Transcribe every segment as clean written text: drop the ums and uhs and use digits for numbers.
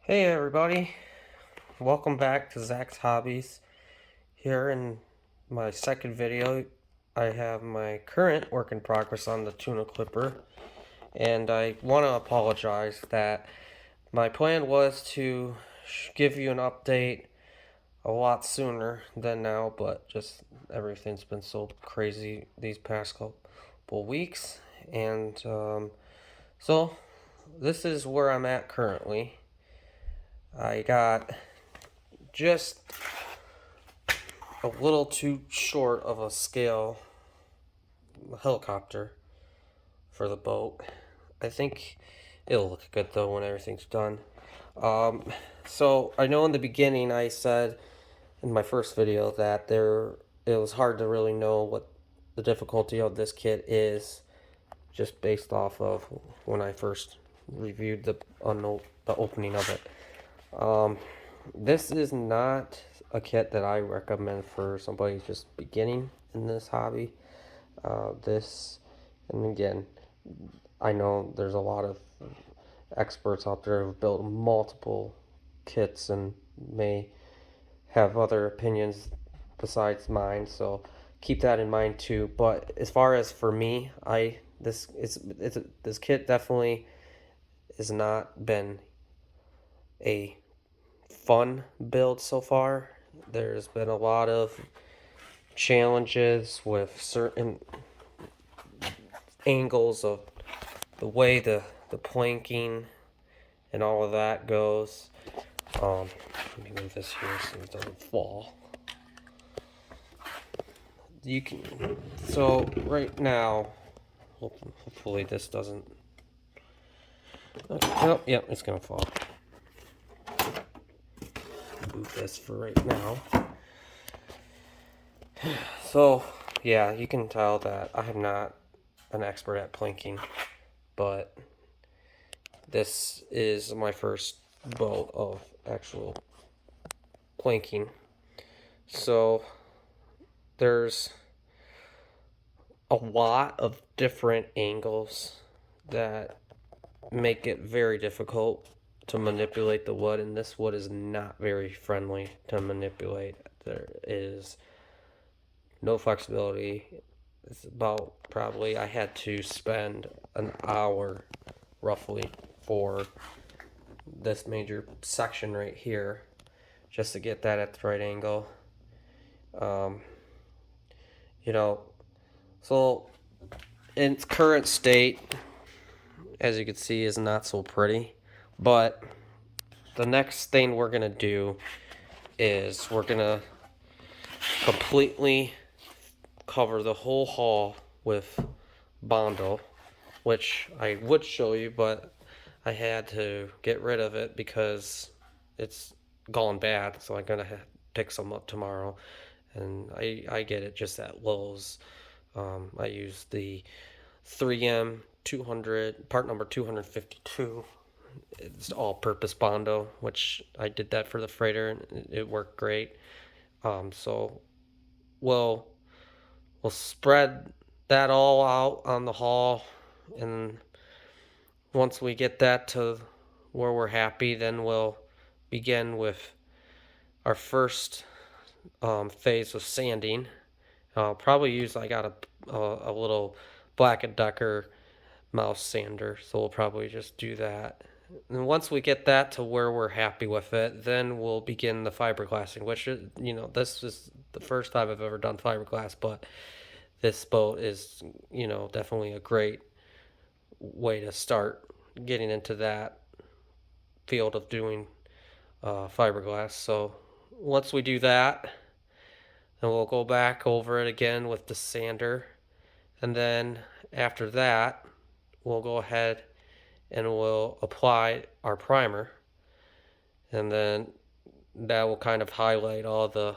Hey everybody, welcome back to Zach's Hobbies. Here in my second video, I have my current work in progress on the tuna clipper, and I want to apologize that my plan was to give you an update a lot sooner than now, but just everything's been so crazy these past couple weeks, and so this is where I'm at currently. I got just a little too short of a scale helicopter for the boat. I think it'll look good though when everything's done. Um, so I know in the beginning I said in my first video that it was hard to really know what the difficulty of this kit is, just based off of when I first reviewed the opening of it. Um, this is not a kit that I recommend for somebody who's just beginning in this hobby. And again, I know there's a lot of experts out there who've built multiple kits and may have other opinions besides mine, so keep that in mind too. But as far as for me, this kit definitely has not been a fun build so far. There's been a lot of challenges with certain angles of the way the planking and all of that goes. Let me move this here so it doesn't fall. You can so right now, hopefully this doesn't. Okay, oh, yep, it's gonna fall. Move this for right now. So yeah, you can tell that I am not an expert at planking, but this is my first boat of actual planking. So there's a lot of different angles that make it very difficult to manipulate the wood, and this wood is not very friendly to manipulate. There is no flexibility. It's about probably I had to spend an hour roughly for this major section right here just to get that at the right angle. Um, you know, so in its current state, as you can see, is not so pretty. But the next thing we're gonna do is we're gonna completely cover the whole hull with Bondo, which I would show you, but I had to get rid of it because it's gone bad. So I'm gonna pick some up tomorrow, and I get it just at Lowe's. I use the 3M 200 part number 252. It's all-purpose Bondo, which I did that for the freighter, and it worked great. So we'll we'll spread that all out on the hull, and once we get that to where we're happy, then we'll begin with our first phase of sanding. I'll probably use I got a little Black and Decker mouse sander, so we'll probably just do that. And once we get that to where we're happy with it, then we'll begin the fiberglassing, which is, this is the first time I've ever done fiberglass, but this boat is, definitely a great way to start getting into that field of doing fiberglass. So once we do that, then we'll go back over it again with the sander. And then after that, we'll go ahead and we'll apply our primer. And then that will kind of highlight all the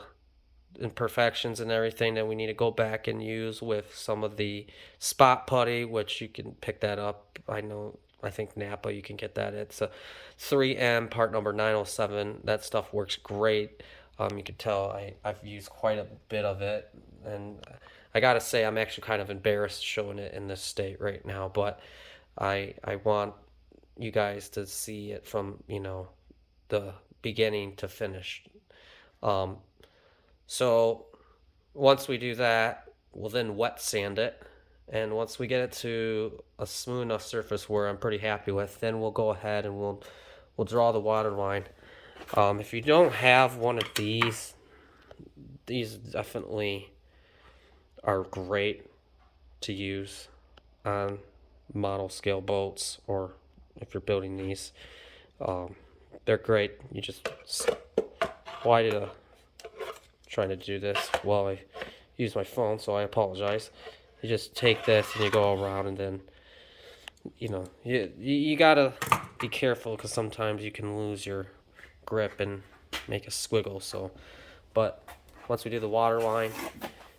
imperfections and everything that we need to go back and use with some of the spot putty, which you can pick that up. I think Napa, you can get that. It's a 3M part number 907. That stuff works great. You can tell I've used quite a bit of it, and I gotta say I'm actually kind of embarrassed showing it in this state right now, but I want you guys to see it from the beginning to finish. Um, so once we do that, we'll then wet sand it. And once we get it to a smooth enough surface where I'm pretty happy with, then we'll go ahead and we'll draw the water line. If you don't have one of these definitely are great to use on model scale boats, or if you're building these. They're great. You just, why did I trying to do this while I use my phone, so I apologize. You just take this and you go around, and then you gotta be careful because sometimes you can lose your grip and make a squiggle. So, but once we do the water line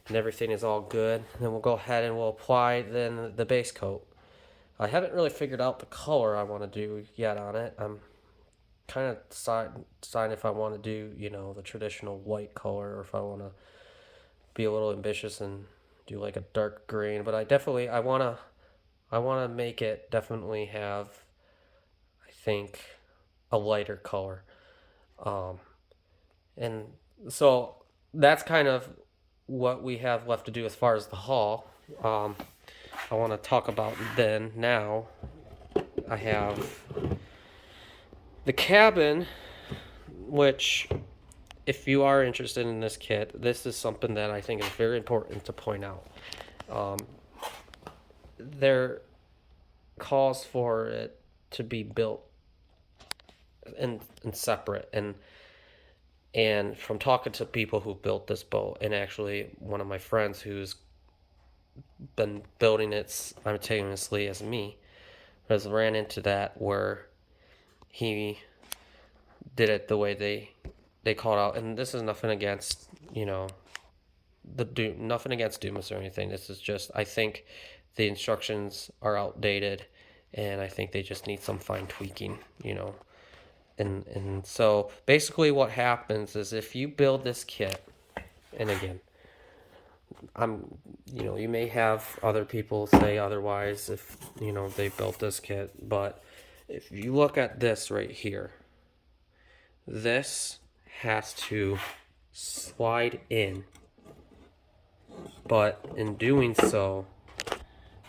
and everything is all good, then we'll go ahead and we'll apply then the base coat. I haven't really figured out the color I want to do yet on it. I'm kind of deciding if I want to do the traditional white color, or if I want to be a little ambitious and do like a dark green. But I want to make it definitely have, I think, a lighter color. And so that's kind of what we have left to do as far as the hull. I want to talk about then now. I have the cabin, which, if you are interested in this kit, this is something that I think is very important to point out. There calls for it to be built and separate, and from talking to people who built this boat, and actually one of my friends who's been building it simultaneously as me has ran into that, where he did it the way they called out. And this is nothing against nothing against Dumas or anything. This is just, I think the instructions are outdated, and I think they just need some fine tweaking. And so basically what happens is, if you build this kit, and again, you may have other people say otherwise if they built this kit, but if you look at this right here, this has to slide in, but in doing so,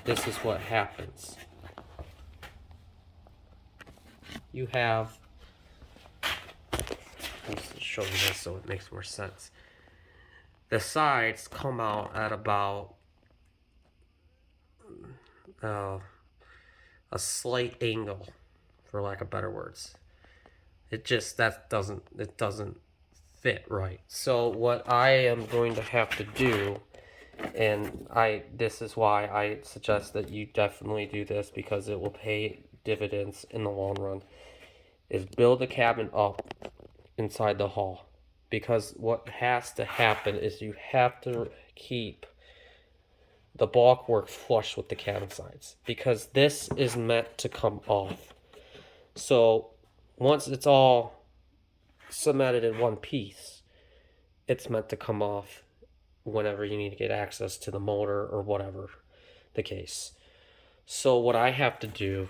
this is what happens. You have, let's show you this so it makes more sense. The sides come out at about a slight angle, for lack of better words. It doesn't fit right. So what I am going to have to do, and this is why I suggest that you definitely do this, because it will pay dividends in the long run, is build the cabin up inside the hull. Because what has to happen is you have to keep the bulkwork flush with the cabin sides, because this is meant to come off. So once it's all cemented in one piece, it's meant to come off whenever you need to get access to the motor or whatever the case. So what I have to do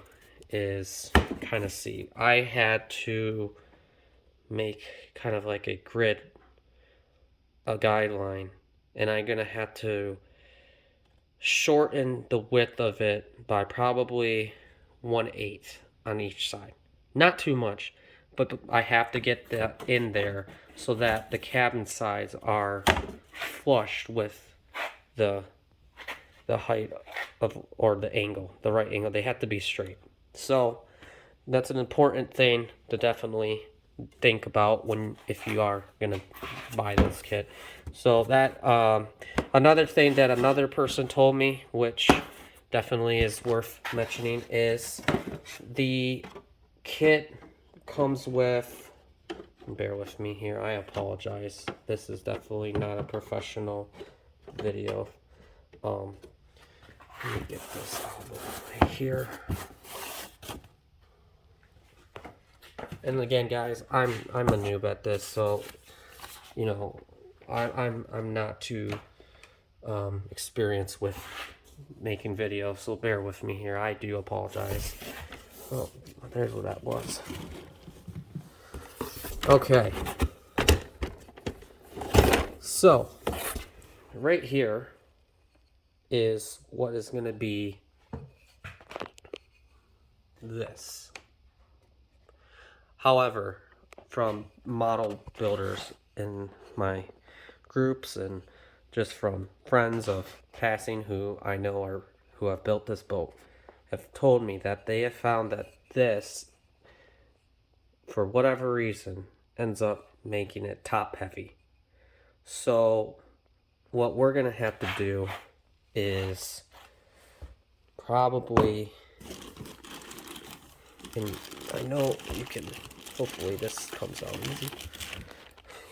is kind of see. I had to make kind of like a grid, a guideline, and I'm gonna have to shorten the width of it by probably 1/8 on each side. Not too much, but I have to get that in there so that the cabin sides are flush with the height of, or the angle, the right angle. They have to be straight. So that's an important thing to definitely think about if you are gonna buy this kit. So that another thing that another person told me, which definitely is worth mentioning, is the kit comes with, bear with me here, I apologize, this is definitely not a professional video. Let me get this out of the way here. And again, guys, I'm a noob at this, so I'm not too experienced with making videos, so bear with me here. I do apologize. Oh, there's what that was. Okay, so right here is what is going to be this. However, from model builders in my groups and just from friends of passing who I know are who have built this boat have told me that they have found that this, for whatever reason, ends up making it top heavy. So what we're gonna have to do is probably, and I know you can, hopefully this comes out easy.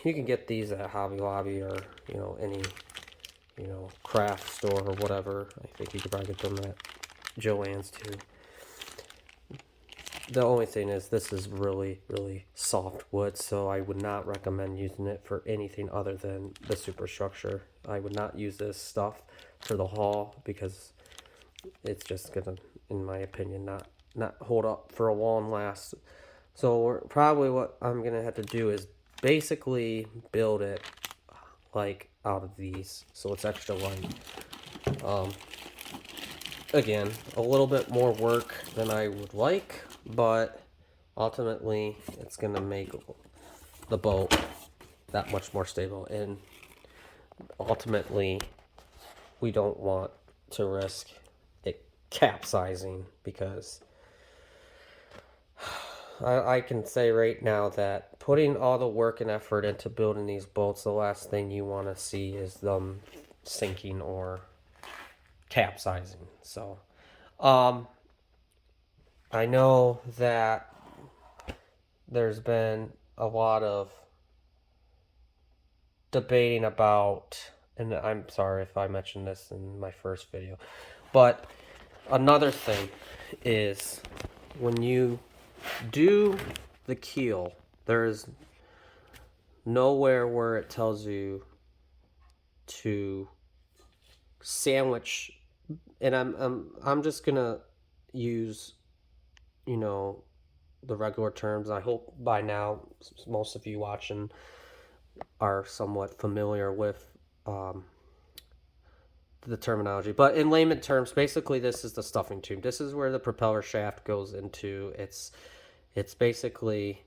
You can get these at Hobby Lobby or, any, craft store or whatever. I think you could probably get them at Joann's too. The only thing is this is really, really soft wood, so I would not recommend using it for anything other than the superstructure. I would not use this stuff for the hull because it's just gonna, in my opinion, not hold up for a long last. So probably what I'm gonna have to do is basically build it like out of these, so it's extra light. Again, a little bit more work than I would like, but ultimately it's gonna make the boat that much more stable, and ultimately we don't want to risk it capsizing because I can say right now that putting all the work and effort into building these boats, the last thing you want to see is them sinking or capsizing. So, I know that there's been a lot of debating about, and I'm sorry if I mentioned this in my first video, but another thing is when you do the keel, there's nowhere where it tells you to sandwich, and I'm just gonna use, you know, the regular terms. I hope by now most of you watching are somewhat familiar with the terminology. But in layman terms, basically this is the stuffing tube. This is where the propeller shaft goes into. It's basically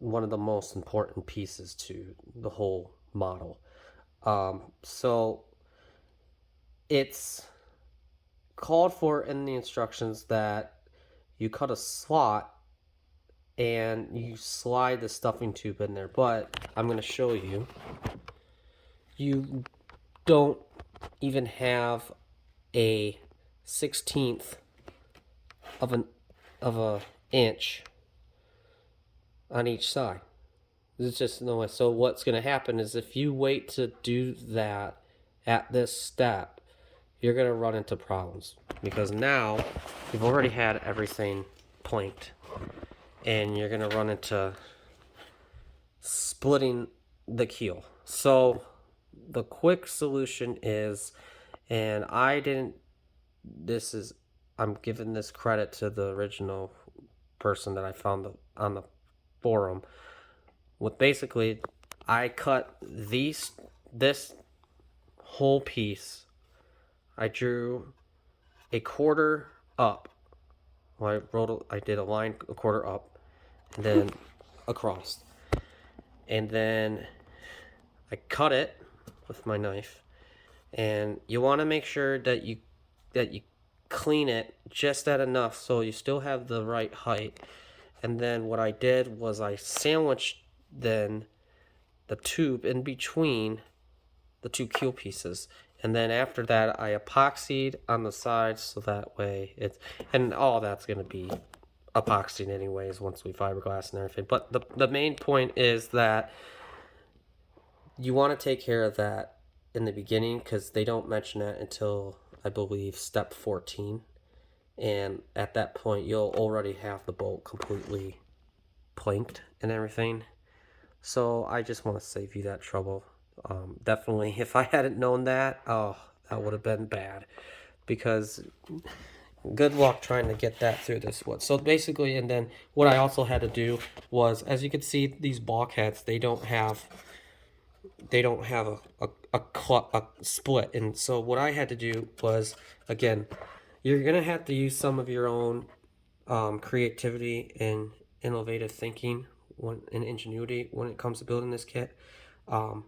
one of the most important pieces to the whole model. So it's called for in the instructions that you cut a slot and you slide the stuffing tube in there. But I'm going to show you. You don't even have a 16th of a inch on each side. It's just no way. So what's going to happen is if you wait to do that at this step, you're going to run into problems because now you've already had everything planked and you're going to run into splitting the keel. So the quick solution is, and I didn't, this is, I'm giving this credit to the original person that I found on the forum. With basically, I cut this whole piece. I drew a quarter up. Well, I did a line a quarter up, and then across, and then I cut it with my knife. And you want to make sure that you clean it just at enough so you still have the right height. And then what I did was I sandwiched then the tube in between the two keel pieces, and then after that I epoxied on the sides so that way it's, and all that's going to be epoxied anyways once we fiberglass and everything. But the main point is that you want to take care of that in the beginning because they don't mention that until I believe step 14, and at that point you'll already have the bolt completely planked and everything. So I just want to save you that trouble. Definitely, if I hadn't known that, oh, that would have been bad. Because good luck trying to get that through this wood. So basically, and then what I also had to do was, as you can see, these bulkheads, they don't have a split. And so what I had to do was, again, you're gonna have to use some of your own creativity and innovative thinking and ingenuity when it comes to building this kit. Um,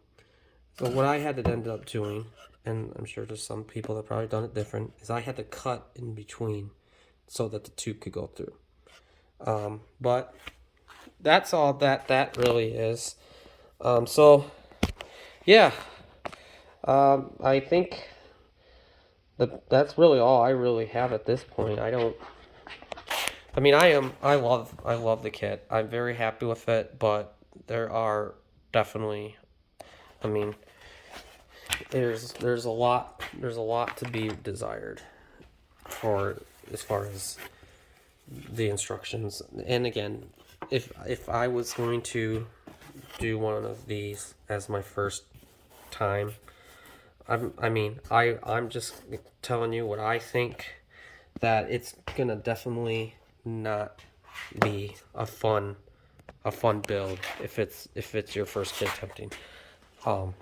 so what I had to end up doing, and I'm sure there's some people that probably done it different, is I had to cut in between so that the tube could go through. But that's all that really is. So yeah, I think that's really all I really have at this point. I don't. I mean, I love the kit. I'm very happy with it, but there are definitely. I mean, there's a lot to be desired for as far as the instructions. And again, if I was going to do one of these as my first time, I'm just telling you what I think, that it's gonna definitely not be a fun build if it's your first kit attempting. Um,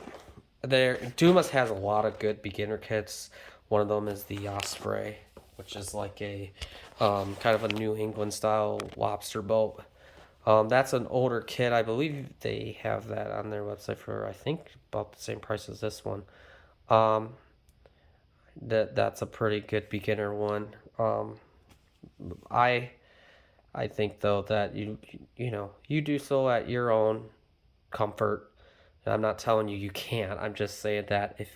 Dumas has a lot of good beginner kits. One of them is the Osprey, which is like a kind of a New England style lobster boat. That's an older kit. I believe they have that on their website for, I think, about the same price as this one. Um, that's a pretty good beginner one. I I think though that you do so at your own comfort. And I'm not telling you you can't. I'm just saying that if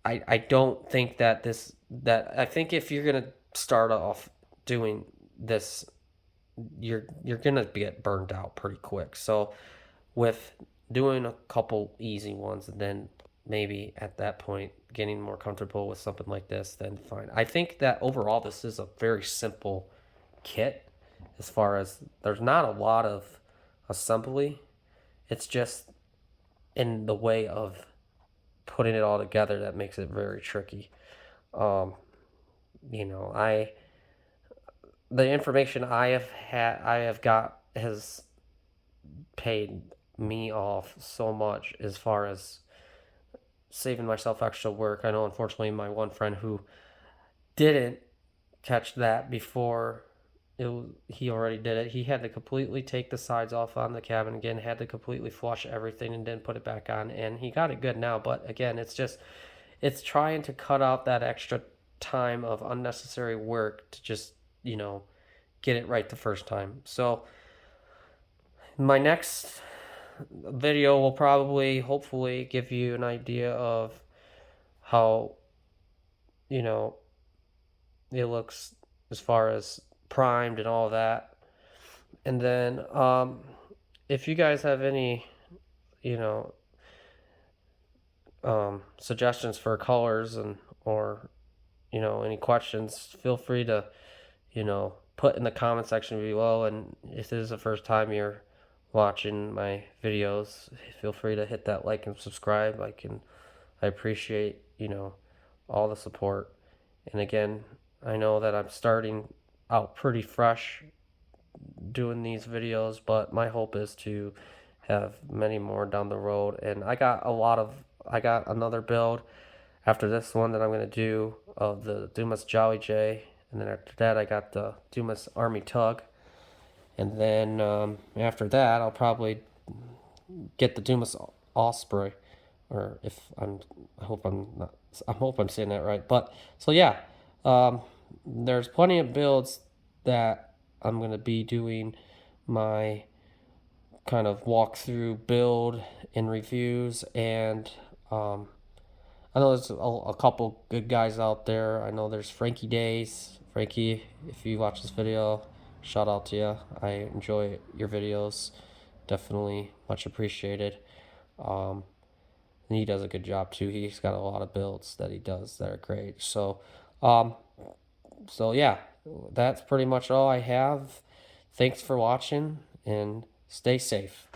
I don't think that I think if you're gonna start off doing this, you're gonna get burned out pretty quick. So with doing a couple easy ones and then maybe at that point getting more comfortable with something like this, then fine. I think that overall this is a very simple kit as far as there's not a lot of assembly. It's just in the way of putting it all together that makes it very tricky. Um, I the information I have got has paid me off so much as far as saving myself extra work. I know, unfortunately, my one friend who didn't catch that before he already did it. He had to completely take the sides off on the cabin again, had to completely flush everything and then put it back on, and he got it good now. But again, it's trying to cut out that extra time of unnecessary work to just, get it right the first time. So my next video will probably, hopefully, give you an idea of how, you know, it looks as far as primed and all that. And then if you guys have any, you know, suggestions for colors and or any questions, feel free to put in the comment section below. And if this is the first time you're watching my videos, feel free to hit that like and subscribe. I appreciate all the support. And again, I know that I'm starting out pretty fresh doing these videos, but my hope is to have many more down the road. And I got another build after this one that I'm going to do of the Dumas Jolly J. And then after that, I got the Dumas Army Tug. And then after that, I'll probably get the Dumas Osprey. Or if I'm, I hope I'm not, I hope I'm saying that right. But so yeah, there's plenty of builds that I'm going to be doing my kind of walkthrough build and reviews. And I know there's a couple good guys out there. I know there's Frankie Days. Frankie, if you watch this video, shout out to you. I enjoy your videos. Definitely much appreciated. Um, and he does a good job too. He's got a lot of builds that he does that are great. Um, so yeah, that's pretty much all I have. Thanks for watching and stay safe.